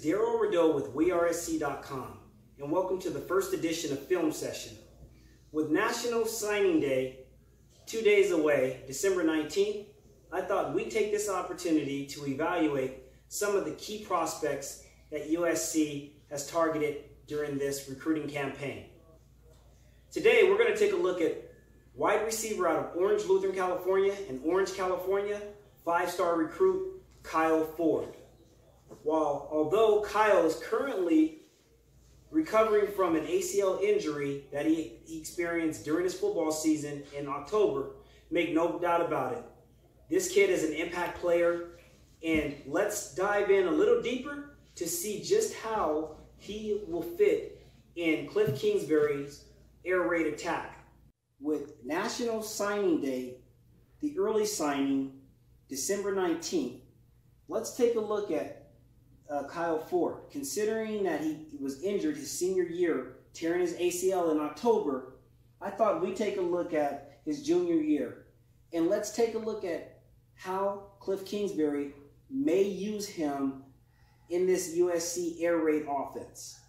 Darrell Rideaux with WeAreSC.com, and welcome to the first edition of Film Session. With National Signing Day 2 days away, December 19th, I thought we'd take this opportunity to evaluate some of the key prospects that USC has targeted during this recruiting campaign. Today, we're going to take a look at wide receiver out of Orange Lutheran, California, and Orange, California, 5-star recruit Kyle Ford. Although Kyle is currently recovering from an ACL injury that he experienced during his football season in October, make no doubt about it, this kid is an impact player, and let's dive in a little deeper to see just how he will fit in Cliff Kingsbury's air raid attack. With National Signing Day, the early signing, December 19th, let's take a look at Kyle Ford. Considering that he was injured his senior year, tearing his ACL in October, I thought we'd take a look at his junior year. And let's take a look at how Cliff Kingsbury may use him in this USC air raid offense.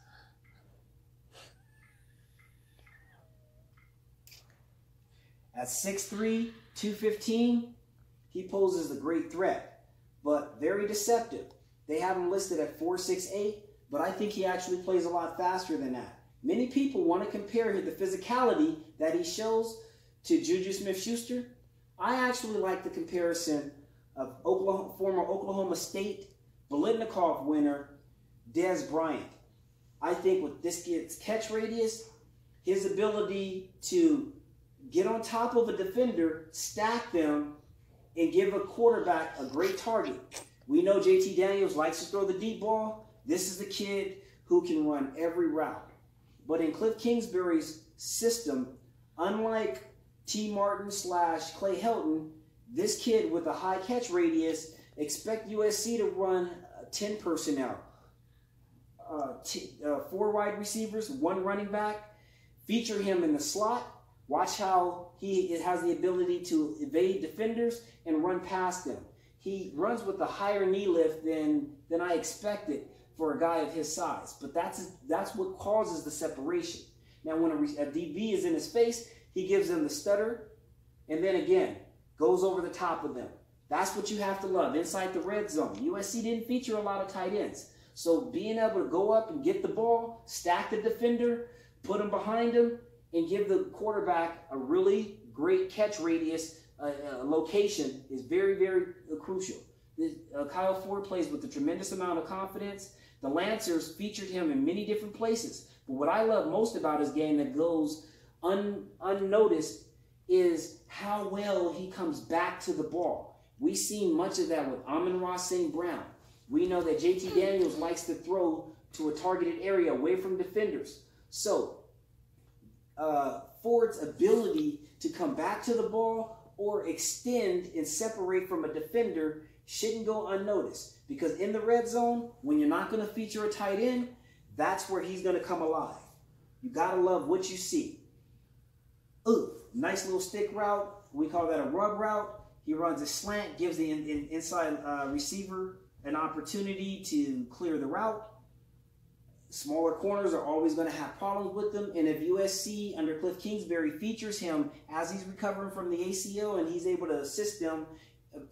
At 6'3", 215, he poses a great threat, but very deceptive. They have him listed at 4'6'8", but I think he actually plays a lot faster than that. Many people want to compare the physicality that he shows to Juju Smith-Schuster. I actually like the comparison of former Oklahoma State Biletnikoff winner Dez Bryant. I think with this kid's catch radius, his ability to get on top of a defender, stack them, and give a quarterback a great target. We know JT Daniels likes to throw the deep ball. This is the kid who can run every route. But in Cliff Kingsbury's system, unlike T. Martin / Clay Helton, this kid with a high catch radius, expect USC to run 10 personnel. 4 wide receivers, 1 running back. Feature him in the slot. Watch how he has the ability to evade defenders and run past them. He runs with a higher knee lift than I expected for a guy of his size. But that's what causes the separation. Now, when a DB is in his face, he gives them the stutter, and then again, goes over the top of them. That's what you have to love inside the red zone. USC didn't feature a lot of tight ends. So being able to go up and get the ball, stack the defender, put him behind him, and give the quarterback a really great catch radius location is very, very crucial. Kyle Ford plays with a tremendous amount of confidence. The Lancers featured him in many different places. But what I love most about his game that goes unnoticed is how well he comes back to the ball. We've seen much of that with Amon-Ra St. Brown. We know that JT Daniels likes to throw to a targeted area away from defenders. So Ford's ability to come back to the ball or extend and separate from a defender shouldn't go unnoticed, because in the red zone, when you're not going to feature a tight end, that's where he's going to come alive. You got to love what you see. Nice little stick route. We call that a rub route. He runs a slant, gives the inside receiver an opportunity to clear the route. Smaller corners are always going to have problems with them, and if USC under Cliff Kingsbury features him as he's recovering from the ACL and he's able to assist them,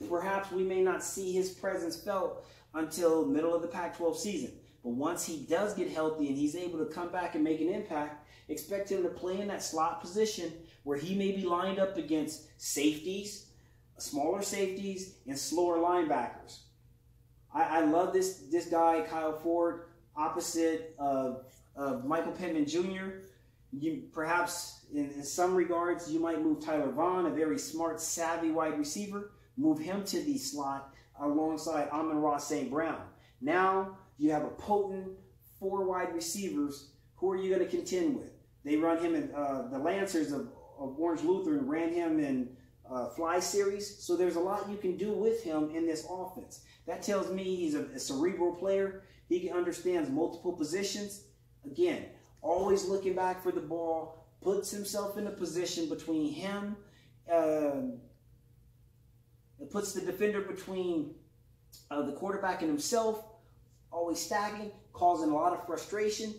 perhaps we may not see his presence felt until middle of the Pac-12 season. But once he does get healthy and he's able to come back and make an impact, expect him to play in that slot position where he may be lined up against safeties, smaller safeties, and slower linebackers. I love this guy, Kyle Ford, opposite of Michael Pittman Jr. Perhaps in some regards, you might move Tyler Vaughn, a very smart, savvy wide receiver, move him to the slot alongside Amon-Ra St. Brown. Now you have a potent 4 wide receivers. Who are you going to contend with? They run him in the Lancers of Orange Lutheran ran him in fly series. So there's a lot you can do with him in this offense. That tells me he's a cerebral player. He understands multiple positions. Again, always looking back for the ball, puts himself in a position between him, it puts the defender between the quarterback and himself, always stacking, causing a lot of frustration.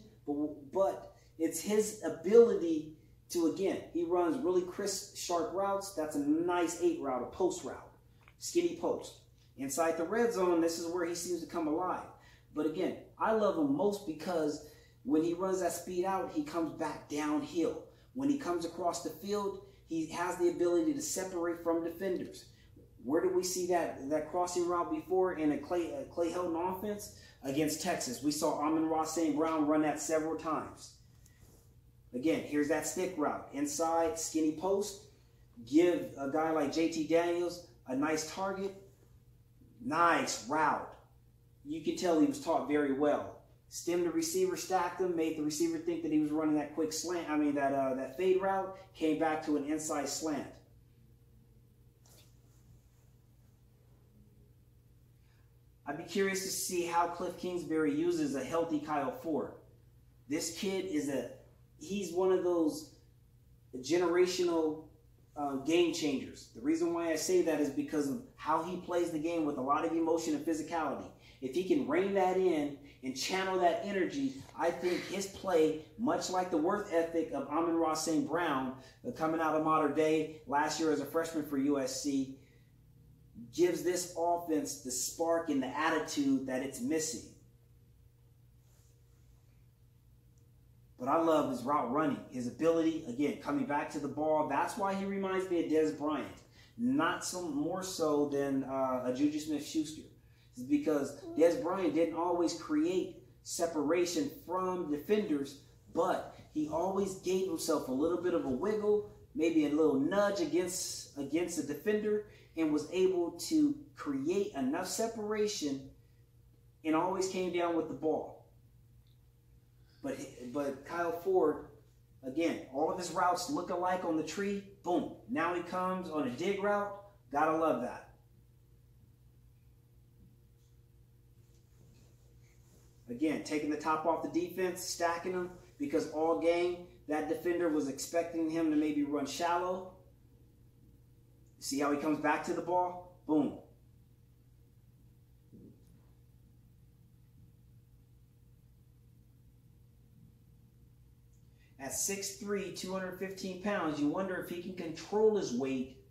But it's his ability to, again, he runs really crisp, sharp routes. That's a nice 8 route, a post route, skinny post. Inside the red zone, this is where he seems to come alive. But again, I love him most because when he runs that speed out, he comes back downhill. When he comes across the field, he has the ability to separate from defenders. Where did we see that crossing route before in a Clay Helton offense? Against Texas. We saw Amon-Ra St. Brown run that several times. Again, here's that stick route. Inside, skinny post. Give a guy like JT Daniels a nice target. Nice route. You can tell he was taught very well. Stemmed the receiver, stacked him, made the receiver think that he was running that quick slant. I mean, that fade route, came back to an inside slant. I'd be curious to see how Cliff Kingsbury uses a healthy Kyle Ford. This kid he's one of those generational game changers. The reason why I say that is because of how he plays the game with a lot of emotion and physicality. If he can rein that in and channel that energy, I think his play, much like the work ethic of Amon-Ra St. Brown, coming out of Mater Dei last year as a freshman for USC, gives this offense the spark and the attitude that it's missing. But I love his route running, his ability, again, coming back to the ball. That's why he reminds me of Dez Bryant. Not so more so than a Juju Smith-Schuster. It's because Dez Bryant didn't always create separation from defenders, but he always gave himself a little bit of a wiggle, maybe a little nudge against a defender, and was able to create enough separation and always came down with the ball. But Kyle Ford, again, all of his routes look alike on the tree. Boom. Now he comes on a dig route. Gotta love that. Again, taking the top off the defense, stacking them, because all game that defender was expecting him to maybe run shallow. See how he comes back to the ball? Boom. At 6'3", 215 pounds, you wonder if he can control his weight,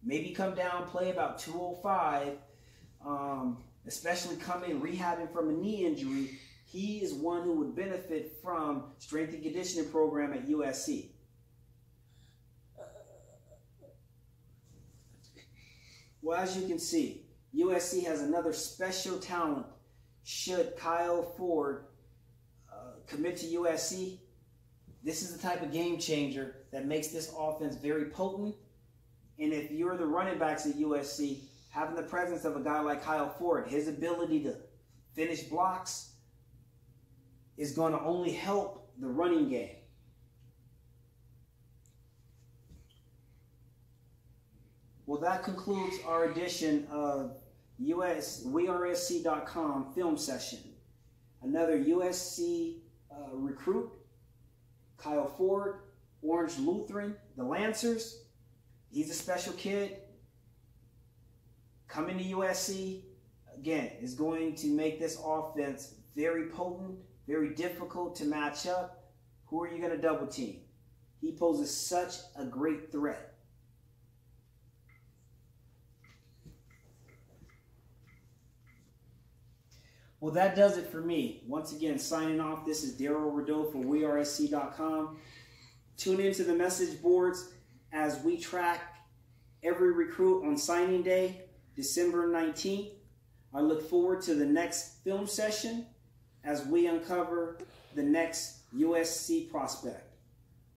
maybe come down, play about 205, especially coming, rehabbing from a knee injury. He is one who would benefit from strength and conditioning program at USC. Well, as you can see, USC has another special talent. Should Kyle Ford commit to USC, this is the type of game changer that makes this offense very potent. And if you're the running backs at USC, having the presence of a guy like Kyle Ford, his ability to finish blocks is going to only help the running game. Well, that concludes our edition of WeAreSC.com film session. Another USC recruit, Kyle Ford, Orange Lutheran, the Lancers. He's a special kid. Coming to USC, again, is going to make this offense very potent, very difficult to match up. Who are you going to double team? He poses such a great threat. Well, that does it for me. Once again, signing off. This is Darrell Rideaux for WeAreSC.com. Tune into the message boards as we track every recruit on signing day, December 19th. I look forward to the next film session as we uncover the next USC prospect.